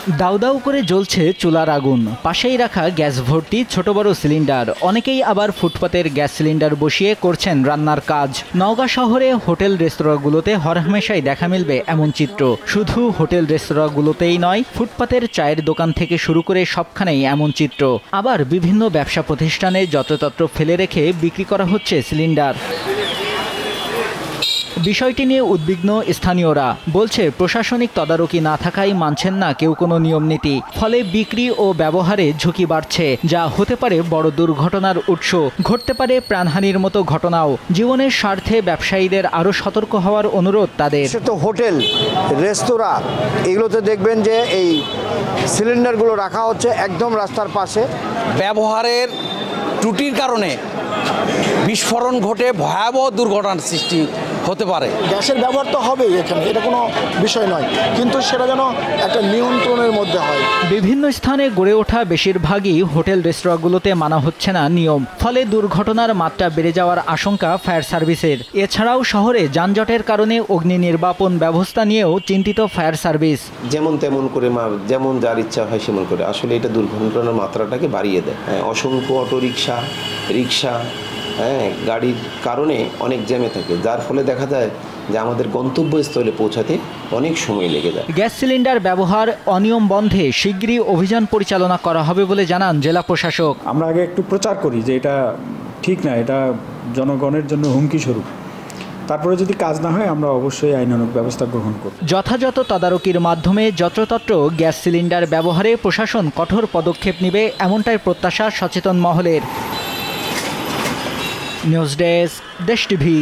দাউ দাউ করে জ্বলছে চুলার আগুন, পাশেই রাখা গ্যাস ভর্তি ছোট বড় সিলিন্ডার। অনেকেই আবার ফুটপাতের গ্যাস সিলিন্ডার বসিয়ে করছেন রান্নার কাজ। নওগাঁ শহরে হোটেল রেস্তোরাঁগুলোতে হরহামেশাই দেখা মিলবে এমন চিত্র। শুধু হোটেল রেস্তোরাঁগুলোতেই নয়, ফুটপাতের চায়ের দোকান থেকে শুরু করে সবখানেই এমন চিত্র। আবার বিভিন্ন ব্যবসা প্রতিষ্ঠানে যত্রতত্র ফেলে রেখে বিক্রি করা হচ্ছে সিলিন্ডার। বিষয়টি নিয়ে উদ্বিগ্ন স্থানীয়রা। বলছে প্রশাসনিক তদারকি না থাকায় মানছেন না কেউ কোনো নিয়ম নীতি। ফলে বিক্রি ও ব্যবহারে ঝুঁকি বাড়ছে, যা হতে পারে বড় দুর্ঘটনার উৎস। ঘটতে পারে প্রাণহানির মতো ঘটনাও। জীবনের স্বার্থে ব্যবসায়ীদের আরও সতর্ক হওয়ার অনুরোধ তাদের। তো হোটেল, রেস্তোরাঁ এগুলোতে দেখবেন যে এই সিলিন্ডারগুলো রাখা হচ্ছে একদম রাস্তার পাশে। ব্যবহারের ত্রুটির কারণে বিস্ফোরণ ঘটে ভয়াবহ দুর্ঘটনার সৃষ্টি হতে পারে। গ্যাসের ব্যবহার তো হবেই এখানে, এটা কোনো বিষয় নয়, কিন্তু সেটা যেন একটা নিয়ন্ত্রণের মধ্যে হয়। বিভিন্ন স্থানে গড়ে ওঠা বেশিরভাগই হোটেল রেস্তোরাঁগুলোতে মানা হচ্ছে না নিয়ম। ফলে দুর্ঘটনার মাত্রা বেড়ে যাওয়ার আশঙ্কা ফায়ার সার্ভিসের। এছাড়াও শহরে যানজটের কারণে অগ্নি নির্বাপন ব্যবস্থা নিয়েও চিন্তিত ফায়ার সার্ভিস। যেমন তেমন করে যেমন যার ইচ্ছা হয় সেমন করে, আসলে এটা দুর্ঘটনার মাত্রাটাকে বাড়িয়ে দেয়। অসংখ্য অটোরিকশা, রিক্সা, গাড়ির কারণে অনেক জ্যামে থাকে, যার ফলে দেখা যায় যে আমাদের গন্তব্যস্থলে পৌঁছাতে অনেক সময় লেগে যায়। গ্যাস সিলিন্ডার ব্যবহার অনিয়ম বন্ধে শিগগিরই অভিযান পরিচালনা করা হবে বলে জানান জেলা প্রশাসক। আমরা আগে একটু প্রচার করি যে এটা ঠিক না, এটা জনগণের জন্য হুমকি স্বরূপ। তারপরে যদি কাজ না হয় আমরা অবশ্যই আইনানুগ ব্যবস্থা গ্রহণ করব। যথাযথ তদারকির মাধ্যমে যত্রতত্র গ্যাস সিলিন্ডার ব্যবহারে প্রশাসন কঠোর পদক্ষেপ নেবে, এমনটাই প্রত্যাশা সচেতন মহলের। নিউজ ডেস্ক, দেশ টিভি।